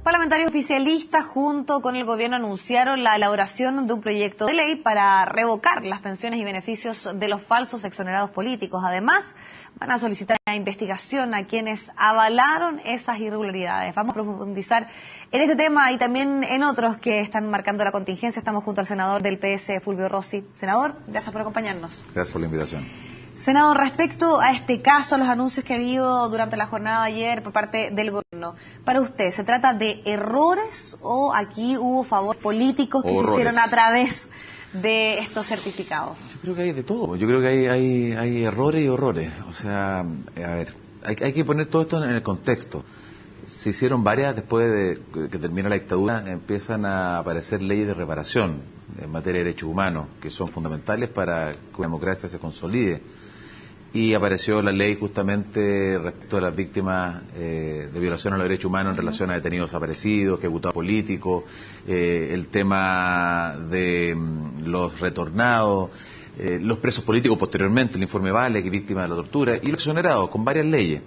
Parlamentarios oficialistas junto con el gobierno anunciaron la elaboración de un proyecto de ley para revocar las pensiones y beneficios de los falsos exonerados políticos. Además, van a solicitar una investigación a quienes avalaron esas irregularidades. Vamos a profundizar en este tema y también en otros que están marcando la contingencia. Estamos junto al senador del PS, Fulvio Rossi. Senador, gracias por acompañarnos. Gracias por la invitación. Senador, respecto a este caso, a los anuncios que ha habido durante la jornada de ayer por parte del gobierno, para usted, ¿se trata de errores o aquí hubo favores políticos que se hicieron a través de estos certificados? Yo creo que hay de todo. Yo creo que hay errores y horrores. O sea, a ver, hay que poner todo esto en el contexto. Se hicieron varias, después de que termina la dictadura, empiezan a aparecer leyes de reparación en materia de derechos humanos, que son fundamentales para que la democracia se consolide. Y apareció la ley justamente respecto a las víctimas de violación a los derechos humanos en relación a detenidos desaparecidos, ejecutados políticos, el tema de los retornados, los presos políticos posteriormente, el informe Vale, que es víctima de la tortura, y los exonerados, con varias leyes.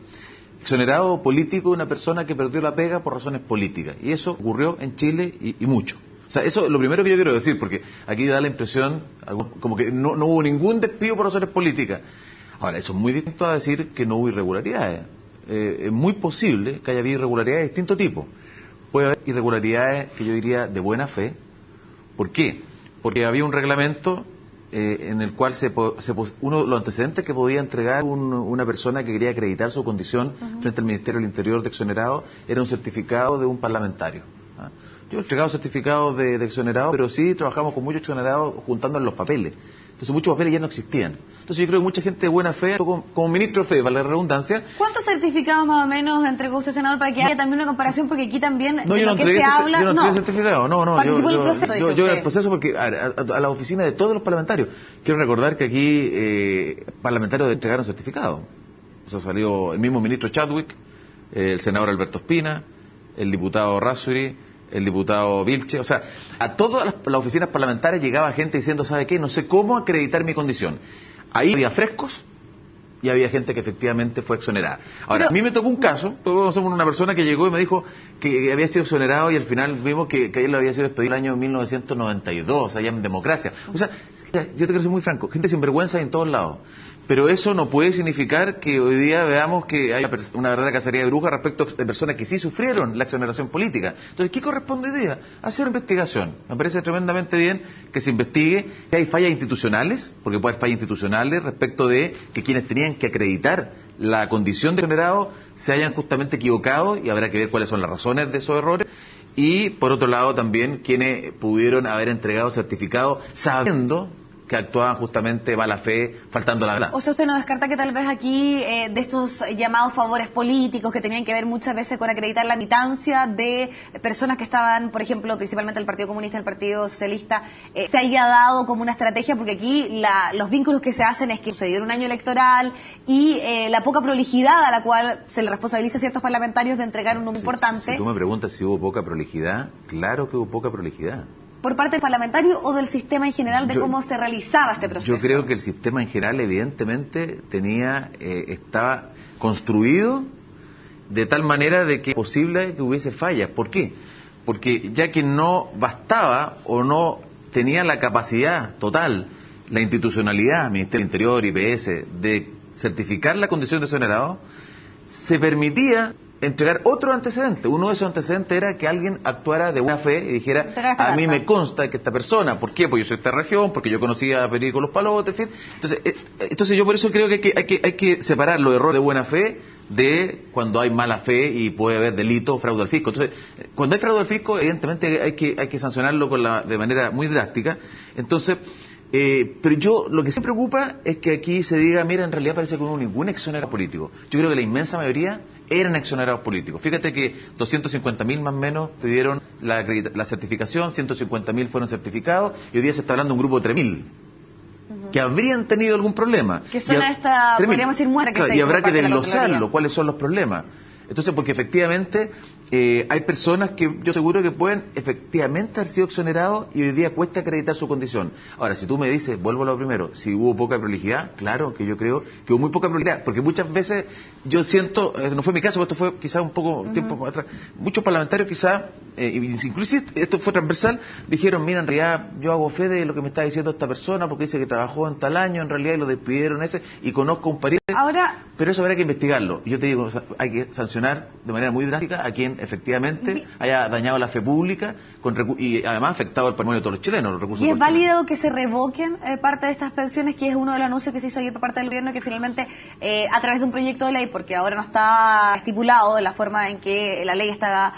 Exonerado político una persona que perdió la pega por razones políticas. Y eso ocurrió en Chile y mucho. O sea, eso es lo primero que yo quiero decir, porque aquí da la impresión como que no hubo ningún despido por razones políticas. Ahora, eso es muy distinto a decir que no hubo irregularidades. Es muy posible que haya habido irregularidades de distinto tipo. Puede haber irregularidades que yo diría de buena fe. ¿Por qué? Porque había un reglamento en el cual uno de los antecedentes que podía entregar una persona que quería acreditar su condición frente al Ministerio del Interior de exonerado era un certificado de un parlamentario. Yo he entregado certificados de exonerado, pero sí trabajamos con muchos exonerados juntando los papeles. Entonces muchos papeles ya no existían. Entonces yo creo que mucha gente de buena fe, como ministro de fe, para la redundancia. ¿Cuántos certificados más o menos entregó usted, senador, para que haya también una comparación? Porque aquí también no, yo no entregué certificado, no. Participó en el proceso. Yo en el proceso porque a la oficina de todos los parlamentarios. Quiero recordar que aquí parlamentarios entregaron certificados. O sea, salió el mismo ministro Chadwick, el senador Alberto Espina, el diputado Razzuri, el diputado Vilche, o sea, a todas las oficinas parlamentarias llegaba gente diciendo, ¿sabe qué? No sé cómo acreditar mi condición. Ahí había frescos y había gente que efectivamente fue exonerada. Ahora, a mí me tocó un caso, somos una persona que llegó y me dijo que había sido exonerado y al final vimos que él lo había sido despedido en el año 1992, allá en democracia. O sea, yo te quiero ser muy franco, gente sin vergüenza en todos lados. Pero eso no puede significar que hoy día veamos que hay una verdadera cacería de brujas respecto de personas que sí sufrieron la exoneración política. Entonces, ¿qué corresponde hoy día? Hacer investigación. Me parece tremendamente bien que se investigue si hay fallas institucionales, porque puede haber fallas institucionales respecto de que quienes tenían que acreditar la condición de exonerado se hayan justamente equivocado y habrá que ver cuáles son las razones de esos errores. Y, por otro lado, también quienes pudieron haber entregado certificados sabiendo que actuaban justamente mala fe, faltando la verdad. O sea, usted no descarta que tal vez aquí de estos llamados favores políticos que tenían que ver muchas veces con acreditar la militancia de personas que estaban, por ejemplo, principalmente el Partido Comunista, el Partido Socialista, se haya dado como una estrategia, porque aquí los vínculos que se hacen es que sucedió en un año electoral y la poca prolijidad a la cual se le responsabiliza a ciertos parlamentarios de entregar un número importante. Si tú me preguntas si hubo poca prolijidad, claro que hubo poca prolijidad. ¿Por parte del parlamentario o del sistema en general de cómo se realizaba este proceso? Yo creo que el sistema en general evidentemente estaba construido de tal manera de que es posible que hubiese fallas. ¿Por qué? Porque ya que no bastaba o no tenía la capacidad total, la institucionalidad, Ministerio del Interior, IPS, de certificar la condición de exonerado, se permitía entregar otro antecedente. Uno de esos antecedentes era que alguien actuara de buena fe y dijera, a mí me consta que esta persona, ¿por qué? Porque yo soy de esta región, porque yo conocía a Perico Los Palotes, en fin. Entonces yo por eso creo que hay que separar los errores de buena fe de cuando hay mala fe y puede haber delito o fraude al fisco. Entonces, cuando hay fraude al fisco, evidentemente hay que sancionarlo de manera muy drástica. Entonces, pero lo que se preocupa es que aquí se diga, mira, en realidad parece que no hubo ningún exonerado político. Yo creo que la inmensa mayoría eran exonerados políticos. Fíjate que 250.000 más o menos pidieron la certificación, 150.000 fueron certificados y hoy día se está hablando de un grupo de 3.000 que habrían tenido algún problema. Que son podríamos decir, muerte que se hizo. Y habrá que desglosarlo, cuáles son los problemas. Entonces, porque efectivamente hay personas que yo seguro que pueden efectivamente haber sido exonerados y hoy día cuesta acreditar su condición. Ahora, si tú me dices, vuelvo a lo primero, si hubo poca prolijidad, claro que yo creo que hubo muy poca prolijidad, porque muchas veces yo siento, no fue mi caso, esto fue quizás un poco tiempo atrás, muchos parlamentarios quizás, inclusive esto fue transversal, dijeron, mira, en realidad yo hago fe de lo que me está diciendo esta persona porque dice que trabajó en tal año, en realidad y lo despidieron y conozco un pariente. Ahora, pero eso habrá que investigarlo. Y yo te digo, hay que sancionar de manera muy drástica a quien efectivamente haya dañado la fe pública y además afectado el patrimonio de todos los chilenos, los recursos. ¿Y es válido que se revoquen parte de estas pensiones, que es uno de los anuncios que se hizo ayer por parte del gobierno, que finalmente a través de un proyecto de ley, porque ahora no está estipulado de la forma en que la ley está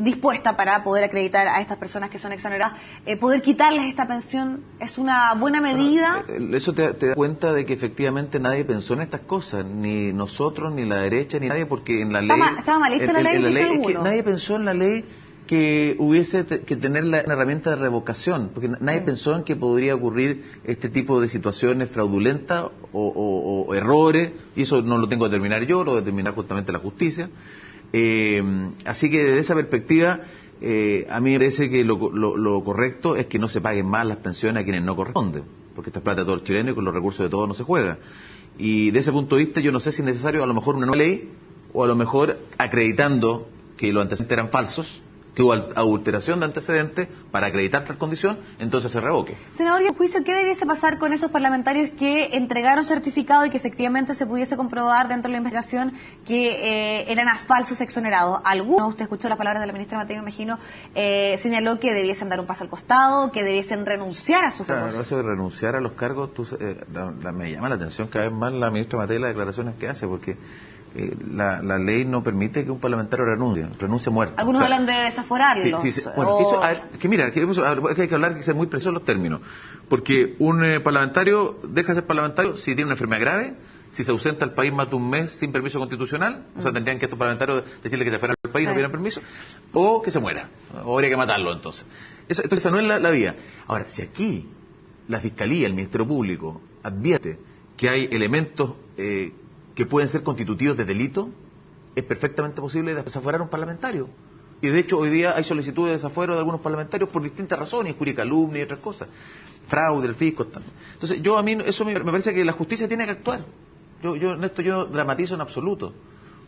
dispuesta para poder acreditar a estas personas que son exoneradas, poder quitarles esta pensión es una buena medida? Eso te da cuenta de que efectivamente nadie pensó en estas cosas, ni nosotros, ni la derecha, ni nadie, porque en la ley... ¿Estaba mal hecha la ley? Es que nadie pensó en la ley que hubiese que tener una herramienta de revocación, porque nadie pensó en que podría ocurrir este tipo de situaciones fraudulentas o errores, y eso no lo tengo que determinar yo, lo determinar justamente la justicia. Así que desde esa perspectiva, a mí me parece que lo correcto es que no se paguen más las pensiones a quienes no corresponden, porque esta es plata de todos los chilenos y con los recursos de todos no se juega. Y de ese punto de vista yo no sé si es necesario a lo mejor una nueva ley, o a lo mejor acreditando que los antecedentes eran falsos, que hubo adulteración de antecedentes para acreditar tal condición, entonces se revoque. Senador, ¿y en juicio qué debiese pasar con esos parlamentarios que entregaron certificado y que efectivamente se pudiese comprobar dentro de la investigación que eran falsos exonerados? Algunos, usted escuchó las palabras de la ministra Matei, me imagino, señaló que debiesen dar un paso al costado, que debiesen renunciar a sus cargos. Claro, eso de renunciar a los cargos, me llama la atención cada vez más la ministra Matei las declaraciones que hace, porque la ley no permite que un parlamentario renuncie muerto. Algunos hablan de desaforarlos. Sí. Bueno, mira, hay que hablar, hay que ser muy precisos en los términos, porque un parlamentario deja de ser parlamentario si tiene una enfermedad grave, si se ausenta al país más de un mes sin permiso constitucional, o sea, tendrían que estos parlamentarios decirle que se fueran del país y no pidieran permiso, o que se muera, o habría que matarlo entonces. Entonces esa no es la vía. Ahora, si aquí la Fiscalía, el Ministerio Público, advierte que hay elementos que pueden ser constitutivos de delito, es perfectamente posible desaforar a un parlamentario. Y de hecho hoy día hay solicitudes de desafuero de algunos parlamentarios por distintas razones, injuria y calumnia y otras cosas. Fraude, el fisco, también. Entonces a mí eso me parece que la justicia tiene que actuar. En esto yo dramatizo en absoluto.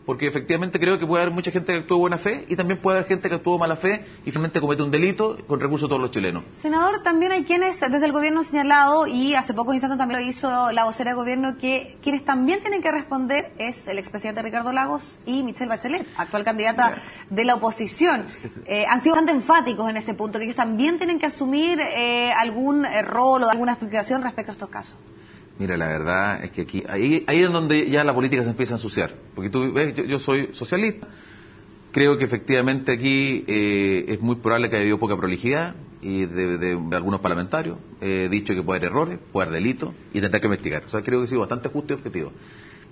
Porque efectivamente creo que puede haber mucha gente que actuó de buena fe y también puede haber gente que actuó de mala fe y finalmente comete un delito con recursos de todos los chilenos. Senador, también hay quienes desde el gobierno han señalado, y hace pocos instantes también lo hizo la vocera del gobierno, que quienes también tienen que responder es el expresidente Ricardo Lagos y Michelle Bachelet, actual candidata de la oposición. Han sido bastante enfáticos en ese punto, que ellos también tienen que asumir algún rol o alguna explicación respecto a estos casos. Mira, la verdad es que aquí, ahí es donde ya la política se empieza a ensuciar. Porque tú ves, yo soy socialista, creo que efectivamente aquí es muy probable que haya habido poca prolijidad y de algunos parlamentarios. He dicho que puede haber errores, puede haber delitos y tendrá que investigar. O sea, creo que he sido bastante justo y objetivo.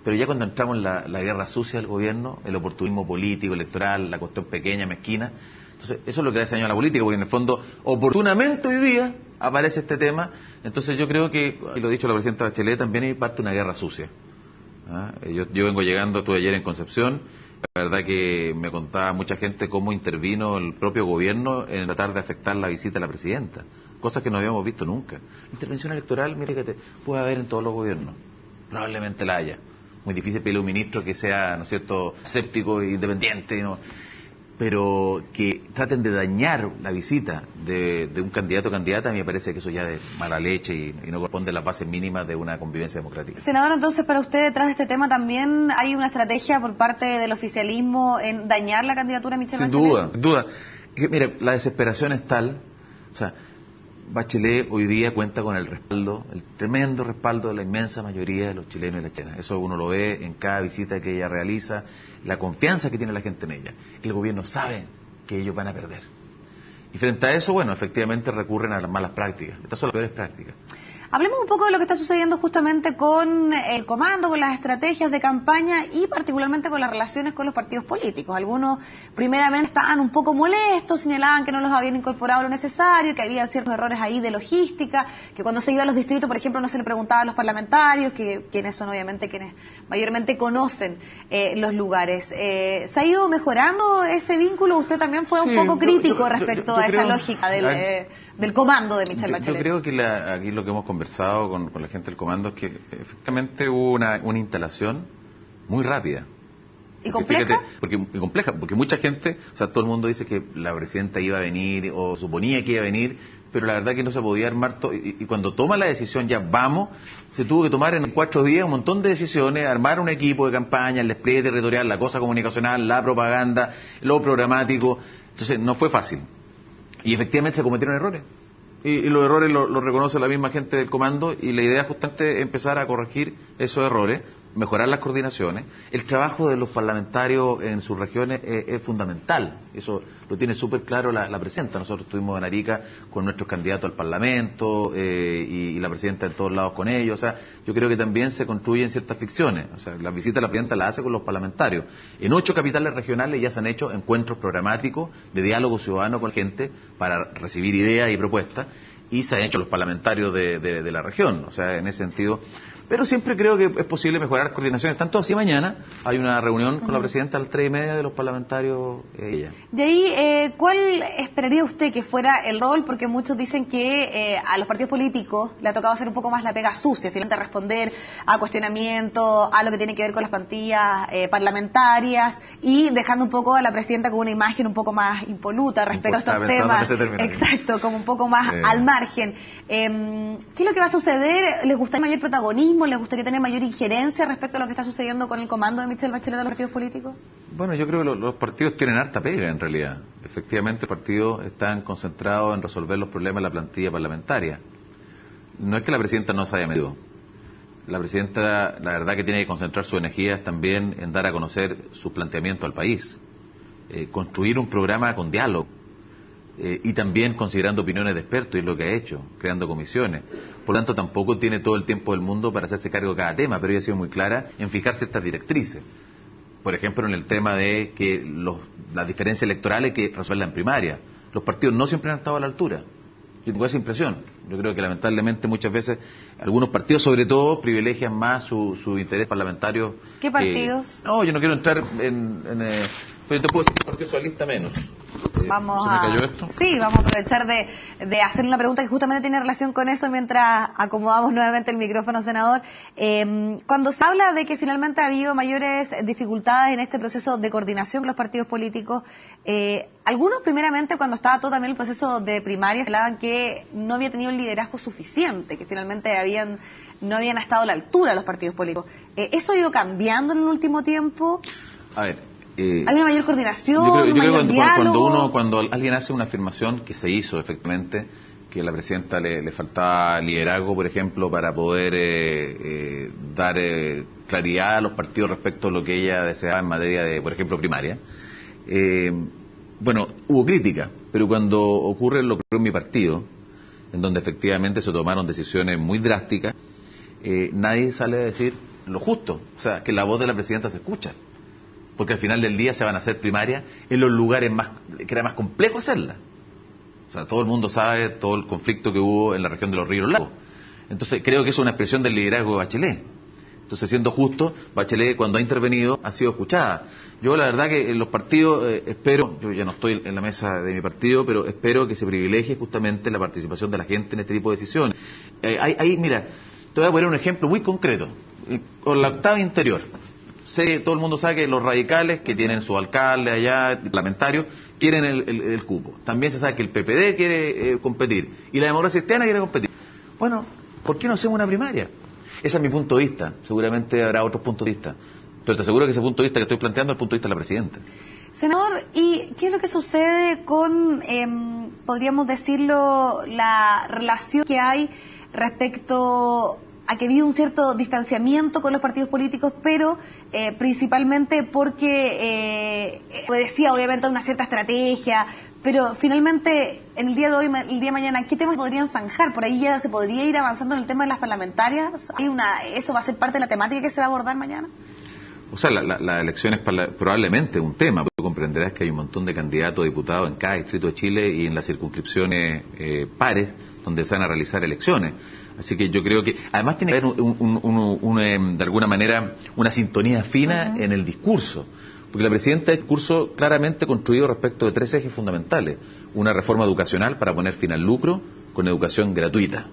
Pero ya cuando entramos en la guerra sucia del gobierno, el oportunismo político, electoral, la cuestión pequeña, mezquina, entonces eso es lo que hace daño a la política, porque en el fondo, oportunamente hoy día aparece este tema. Entonces yo creo que, y lo ha dicho la presidenta Bachelet, también hay parte de una guerra sucia. Yo vengo llegando, estuve ayer en Concepción, la verdad que me contaba mucha gente cómo intervino el propio gobierno en tratar de afectar la visita de la presidenta, cosas que no habíamos visto nunca. Intervención electoral, mire que puede haber en todos los gobiernos, probablemente la haya. Muy difícil pedirle a un ministro que sea, ¿no es cierto?, escéptico e independiente, ¿no?, pero que traten de dañar la visita de un candidato o candidata, a mí me parece que eso ya es mala leche y no corresponde a las bases mínimas de una convivencia democrática. Senador, entonces para usted detrás de este tema también hay una estrategia por parte del oficialismo en dañar la candidatura de Michelle Bachelet. Sin duda. Mire, la desesperación es tal, o sea, Bachelet hoy día cuenta con el respaldo, el tremendo respaldo de la inmensa mayoría de los chilenos y las chilenas. Eso uno lo ve en cada visita que ella realiza, la confianza que tiene la gente en ella. El gobierno sabe que ellos van a perder. Y frente a eso, bueno, efectivamente recurren a las malas prácticas. Estas son las peores prácticas. Hablemos un poco de lo que está sucediendo justamente con el comando, con las estrategias de campaña y particularmente con las relaciones con los partidos políticos. Algunos primeramente estaban un poco molestos, señalaban que no los habían incorporado lo necesario, que había ciertos errores ahí de logística, que cuando se iba a los distritos, por ejemplo, no se le preguntaba a los parlamentarios, quienes son obviamente quienes mayormente conocen los lugares. ¿Se ha ido mejorando ese vínculo? Usted también fue un poco crítico respecto a esa lógica del comando de Michelle Bachelet. Yo creo que aquí lo que hemos conversado con la gente del comando es que efectivamente hubo una instalación muy rápida. ¿Y compleja? Compleja, porque mucha gente, o sea, todo el mundo dice que la presidenta iba a venir o suponía que iba a venir, pero la verdad que no se podía armar todo. Y cuando toma la decisión, ya vamos, se tuvo que tomar en 4 días un montón de decisiones, armar un equipo de campaña, el despliegue territorial, la cosa comunicacional, la propaganda, lo programático. Entonces no fue fácil. Y efectivamente se cometieron errores. Y los errores los reconoce la misma gente del comando, y la idea es justamente empezar a corregir esos errores, mejorar las coordinaciones. El trabajo de los parlamentarios en sus regiones es fundamental. Eso lo tiene súper claro la presidenta. Nosotros estuvimos en Arica con nuestros candidatos al Parlamento y la presidenta en todos lados con ellos. O sea, yo creo que también se construyen ciertas ficciones. O sea, la visita de la presidenta la hace con los parlamentarios. En 8 capitales regionales ya se han hecho encuentros programáticos de diálogo ciudadano con la gente para recibir ideas y propuestas, y se han hecho los parlamentarios de la región. O sea, en ese sentido. Pero siempre creo que es posible mejorar las coordinaciones. Tanto así, mañana hay una reunión con la presidenta a las 3:30 de los parlamentarios. De ahí, ¿cuál esperaría usted que fuera el rol? Porque muchos dicen que a los partidos políticos le ha tocado hacer un poco más la pega sucia, finalmente responder a cuestionamientos, a lo que tiene que ver con las plantillas parlamentarias, y dejando un poco a la presidenta con una imagen un poco más impoluta respecto a estos temas. Exacto, como un poco más al margen. ¿Qué es lo que va a suceder? ¿Les gustaría mayor protagonismo? ¿Les gustaría tener mayor injerencia respecto a lo que está sucediendo con el comando de Michelle Bachelet de los partidos políticos? Bueno, yo creo que los partidos tienen harta pega, en realidad. Efectivamente, los partidos están concentrados en resolver los problemas de la plantilla parlamentaria. No es que la presidenta no se haya medido. La presidenta, la verdad, que tiene que concentrar sus energías también en dar a conocer sus planteamientos al país. Construir un programa con diálogo. Y también considerando opiniones de expertos, y es lo que ha hecho, creando comisiones. Por lo tanto, tampoco tiene todo el tiempo del mundo para hacerse cargo de cada tema, pero ella ha sido muy clara en fijar ciertas directrices. Por ejemplo, en el tema de que las diferencias electorales que resuelvan en primaria. Los partidos no siempre han estado a la altura. Yo tengo esa impresión. Yo creo que lamentablemente muchas veces algunos partidos, sobre todo, privilegian más su interés parlamentario. ¿Qué partidos? No, yo no quiero entrar pero te puedo decir que partido socialista menos. Vamos ¿Se me cayó esto? Sí, vamos a aprovechar de hacer una pregunta que justamente tiene relación con eso mientras acomodamos nuevamente el micrófono, senador. Cuando se habla de que finalmente ha habido mayores dificultades en este proceso de coordinación con los partidos políticos, algunos primeramente, cuando estaba todo también el proceso de primaria, hablaban que no había tenido el liderazgo suficiente, que finalmente no habían estado a la altura los partidos políticos. ¿Eso ha ido cambiando en el último tiempo? A ver, ¿hay una mayor coordinación, yo creo mayor diálogo? Cuando alguien hace una afirmación, que se hizo efectivamente, que a la presidenta le faltaba liderazgo, por ejemplo, para poder dar claridad a los partidos respecto a lo que ella deseaba en materia de, por ejemplo, primaria. Bueno, hubo crítica, pero cuando ocurre lo que ocurrió en mi partido, en donde efectivamente se tomaron decisiones muy drásticas, nadie sale a decir lo justo, o sea, que la voz de la presidenta se escucha. Porque al final del día se van a hacer primarias en los lugares que era más complejo hacerlas. O sea, todo el mundo sabe todo el conflicto que hubo en la región de los Ríos Lagos. Entonces, creo que es una expresión del liderazgo de Bachelet. Entonces, siendo justo, Bachelet, cuando ha intervenido, ha sido escuchada. Yo, la verdad, que en los partidos espero, yo ya no estoy en la mesa de mi partido, pero espero que se privilegie justamente la participación de la gente en este tipo de decisiones. Mira, te voy a poner un ejemplo muy concreto. Con la octava interior. Todo el mundo sabe que los radicales, que tienen su alcalde allá, parlamentarios, quieren el cupo. También se sabe que el PPD quiere competir y la democracia cristiana quiere competir. Bueno, ¿por qué no hacemos una primaria? Ese es mi punto de vista. Seguramente habrá otros puntos de vista. Pero te aseguro que ese punto de vista que estoy planteando es el punto de vista de la presidenta. Senador, ¿y qué es lo que sucede con, podríamos decirlo, la relación que hay respecto a que ha habido un cierto distanciamiento con los partidos políticos, pero principalmente porque obedecía obviamente a una cierta estrategia, pero finalmente en el día de hoy, el día de mañana, ¿qué temas podrían zanjar? Por ahí ya se podría ir avanzando en el tema de las parlamentarias. ¿Eso va a ser parte de la temática que se va a abordar mañana? O sea, la elección es probablemente un tema. Tú comprenderás que hay un montón de candidatos a diputados en cada distrito de Chile y en las circunscripciones pares donde se van a realizar elecciones. Así que yo creo que además tiene que haber de alguna manera una sintonía fina en el discurso. Porque la presidenta del discurso claramente construido respecto de 3 ejes fundamentales. Una reforma educacional para poner fin al lucro con educación gratuita.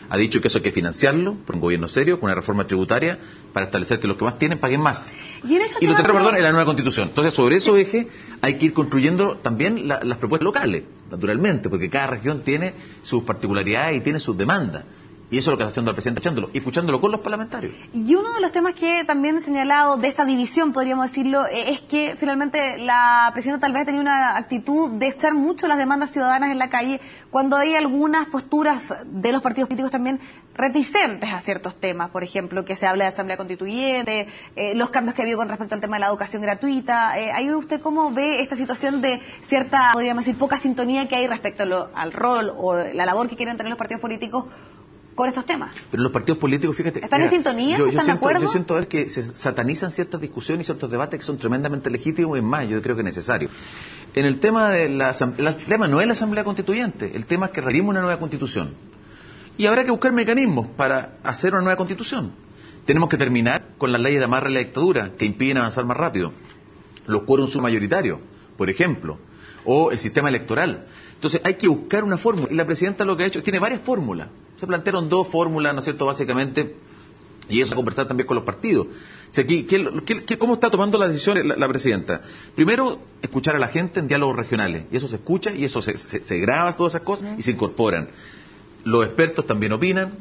Ha dicho que eso hay que financiarlo por un gobierno serio, con una reforma tributaria, para establecer que los que más tienen paguen más. Y lo tercero, perdón, es la nueva constitución. Entonces, sobre esos ejes hay que ir construyendo también las propuestas locales, naturalmente, porque cada región tiene sus particularidades y tiene sus demandas. Y eso es lo que está haciendo el presidente, escuchándolo con los parlamentarios. Y uno de los temas que también he señalado de esta división, podríamos decirlo, es que finalmente la presidenta tal vez tenía una actitud de escuchar mucho las demandas ciudadanas en la calle, cuando hay algunas posturas de los partidos políticos también reticentes a ciertos temas, por ejemplo, que se habla de asamblea constituyente, los cambios que ha habido con respecto al tema de la educación gratuita. ¿Ahí usted cómo ve esta situación de cierta, podríamos decir, poca sintonía que hay respecto al rol o la labor que quieren tener los partidos políticos con estos temas? Pero los partidos políticos, fíjate... ¿Están en sintonía? ¿Están de acuerdo? Yo siento que se satanizan ciertas discusiones y ciertos debates que son tremendamente legítimos, y más, yo creo que es necesario. En el tema de el tema no es la Asamblea Constituyente, el tema es que requerimos una nueva Constitución. Y habrá que buscar mecanismos para hacer una nueva Constitución. Tenemos que terminar con las leyes de amarre a la dictadura, que impiden avanzar más rápido. Los quórums submayoritarios, por ejemplo, o el sistema electoral. Entonces hay que buscar una fórmula, y la presidenta lo que ha hecho, tiene varias fórmulas. Se plantearon 2 fórmulas, ¿no es cierto?, básicamente, y eso a conversar también con los partidos. O sea, ¿cómo está tomando la decisión la presidenta? Primero, escuchar a la gente en diálogos regionales, y eso se escucha, y eso se graba, todas esas cosas, y se incorporan. Los expertos también opinan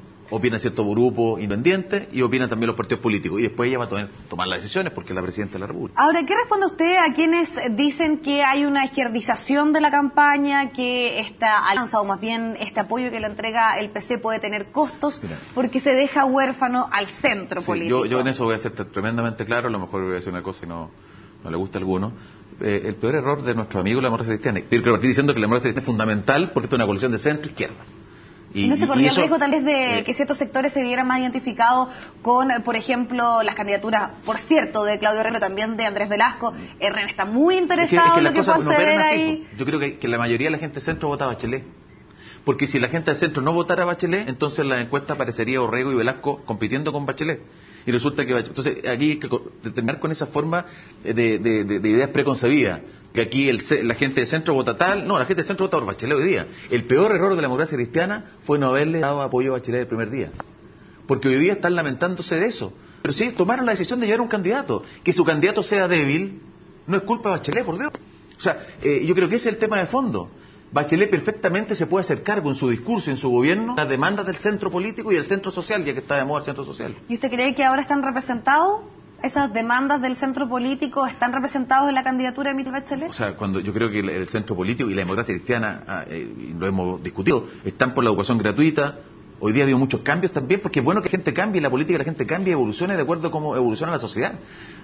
ciertos grupos independientes, y opinan también los partidos políticos, y después ella va a tomar las decisiones porque es la presidenta de la República. Ahora, ¿qué responde usted a quienes dicen que hay una izquierdización de la campaña, que esta alianza, o más bien este apoyo que le entrega el PC puede tener costos, porque se deja huérfano al centro político? Yo en eso voy a ser tremendamente claro, a lo mejor voy a decir una cosa que no le gusta a alguno. El peor error de nuestro amigo la democracia cristiana, pero que lo estoy diciendo que la democracia cristiana es fundamental porque es una coalición de centro-izquierda. ¿Y no se corría el riesgo tal vez de que ciertos sectores se vieran más identificados con, por ejemplo, las candidaturas, por cierto, de Claudio Herrera, también de Andrés Velasco? Herrera está muy interesado en lo que pueda suceder ahí. Yo creo que la mayoría de la gente de centro vota a Bachelet. Porque si la gente de centro no votara a Bachelet, entonces la encuesta aparecería Orrego y Velasco compitiendo con Bachelet. Y resulta que entonces aquí hay que terminar con esa forma de ideas preconcebidas. Que aquí la gente de centro vota tal, no, la gente de centro vota por Bachelet hoy día. El peor error de la democracia cristiana fue no haberle dado apoyo a Bachelet el primer día. Porque hoy día están lamentándose de eso. Pero sí tomaron la decisión de llevar un candidato. Que su candidato sea débil, no es culpa de Bachelet, por Dios. O sea, yo creo que ese es el tema de fondo. Bachelet perfectamente se puede hacer cargo en su discurso y en su gobierno las demandas del centro político y del centro social, ya que está de moda el centro social. ¿Y usted cree que ahora están representados? ¿Esas demandas del centro político están representados en la candidatura de Michelle Bachelet? O sea, yo creo que el centro político y la democracia cristiana, y lo hemos discutido, están por la educación gratuita. Hoy día ha habido muchos cambios también, porque es bueno que la gente cambie, la política de la gente cambie y evolucione de acuerdo a cómo evoluciona la sociedad.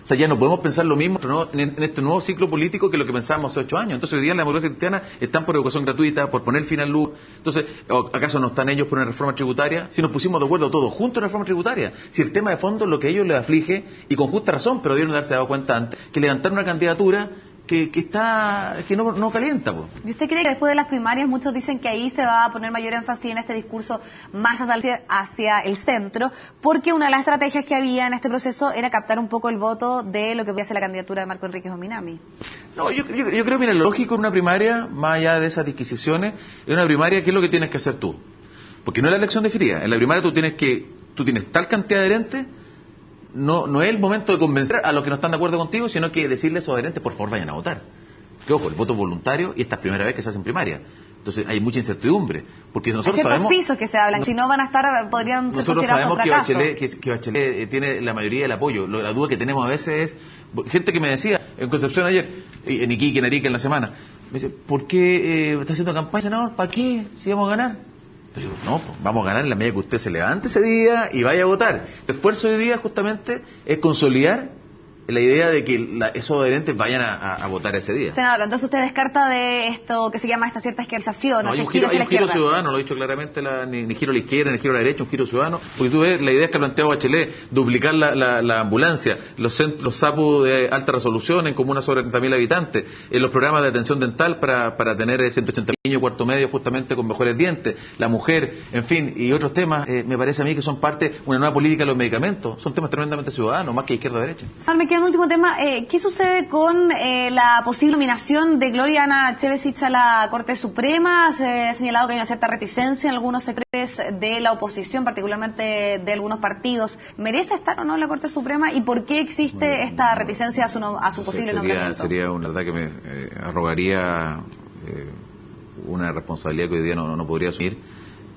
O sea, ya no podemos pensar lo mismo en este nuevo ciclo político que lo que pensábamos hace 8 años. Entonces hoy día en la democracia cristiana están por educación gratuita, por poner fin al lucro. Entonces, ¿acaso no están ellos por una reforma tributaria? Si nos pusimos de acuerdo todos juntos en una reforma tributaria. Si el tema de fondo es lo que a ellos les aflige, y con justa razón, pero debieron darse dado cuenta antes, que levantaron una candidatura que no calienta. ¿Y usted cree que después de las primarias muchos dicen que ahí se va a poner mayor énfasis en este discurso más hacia el centro, porque una de las estrategias que había en este proceso era captar un poco el voto de lo que voy a ser la candidatura de Marco Enríquez Ominami? No, yo creo, mira, lo lógico en una primaria, más allá de esas disquisiciones, en una primaria, ¿qué es lo que tienes que hacer tú? Porque no es la elección definitiva. En la primaria tú tienes tal cantidad de adherentes. No es el momento de convencer a los que no están de acuerdo contigo, sino que decirles a esos adherentes, por favor, vayan a votar. Que ojo, el voto es voluntario y esta es la primera vez que se hace en primaria. Entonces hay mucha incertidumbre. Porque nosotros sabemos... pisos que se hablan, si no van a estar, podrían ser considerados un fracaso. Nosotros sabemos que Bachelet tiene la mayoría del apoyo. La duda que tenemos a veces es... Gente que me decía, en Concepción ayer, en Iquique, en Arica en la semana, me dice, ¿por qué está haciendo campaña, senador? ¿Para qué? Si vamos a ganar. Pero digo, no, pues, vamos a ganar en la medida que usted se levante ese día y vaya a votar. El esfuerzo de hoy día justamente es consolidar la idea de que esos adherentes vayan a votar ese día. Senador, entonces usted descarta de esto que se llama esta cierta izquierdalización. No, hay un giro ciudadano, lo ha dicho claramente, ni giro a la izquierda, ni giro a la derecha, un giro ciudadano. Porque tú ves, la idea que ha planteado Bachelet, duplicar la ambulancia, los SAPU de alta resolución en comunas sobre 30.000 habitantes, los programas de atención dental para tener 180.000 niños cuarto medio justamente con mejores dientes, la mujer, en fin, y otros temas, me parece a mí que son parte de una nueva política de los medicamentos. Son temas tremendamente ciudadanos, más que izquierda o derecha. Un último tema, ¿qué sucede con la posible nominación de Gloriana Chevesich a la Corte Suprema? Se ha señalado que hay una cierta reticencia en algunos sectores de la oposición, particularmente de algunos partidos. ¿Merece estar o no en la Corte Suprema? ¿Y por qué existe esta reticencia a su posible nombramiento? Sería una verdad que me arrogaría una responsabilidad que hoy día no podría asumir,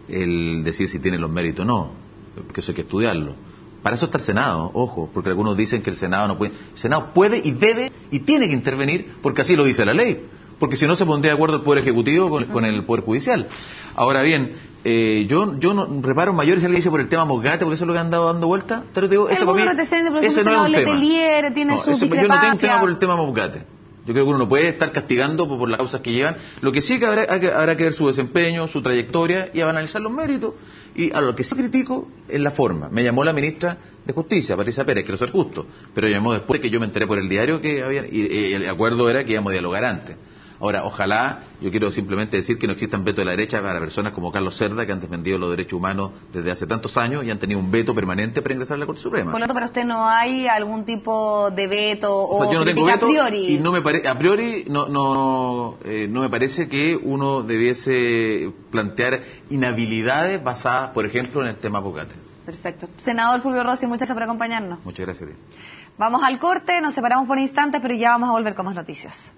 el decir si tiene los méritos o no, porque eso hay que estudiarlo. Para eso está el Senado, ojo, porque algunos dicen que el Senado no puede. El Senado puede y debe y tiene que intervenir porque así lo dice la ley. Porque si no se pondría de acuerdo el Poder Ejecutivo con el Poder Judicial. Ahora bien, yo no reparo mayores si alguien dice por el tema Mosgate, porque eso es lo que han dado vuelta. Pero te digo, ese no es un tema. Tiene su yo no tengo un tema por el tema Mosgate. Yo creo que uno no puede estar castigando por las causas que llevan. Lo que sí que habrá que ver su desempeño, su trayectoria y analizar los méritos. Y a lo que sí critico es la forma. Me llamó la ministra de Justicia, Patricia Pérez, quiero ser justo, pero llamó después de que yo me enteré por el diario que había, y el acuerdo era que íbamos a dialogar antes. Ahora, ojalá, yo quiero simplemente decir que no existan vetos de la derecha para personas como Carlos Cerda, que han defendido los derechos humanos desde hace tantos años y han tenido un veto permanente para ingresar a la Corte Suprema. Por lo tanto, para usted no hay algún tipo de veto o sea, yo no tengo veto, a priori. Y no me a priori no me parece que uno debiese plantear inhabilidades basadas, por ejemplo, en el tema Mosgate. Perfecto. Senador Fulvio Rossi, muchas gracias por acompañarnos. Muchas gracias a ti. Vamos al corte, nos separamos por instantes, pero ya vamos a volver con más noticias.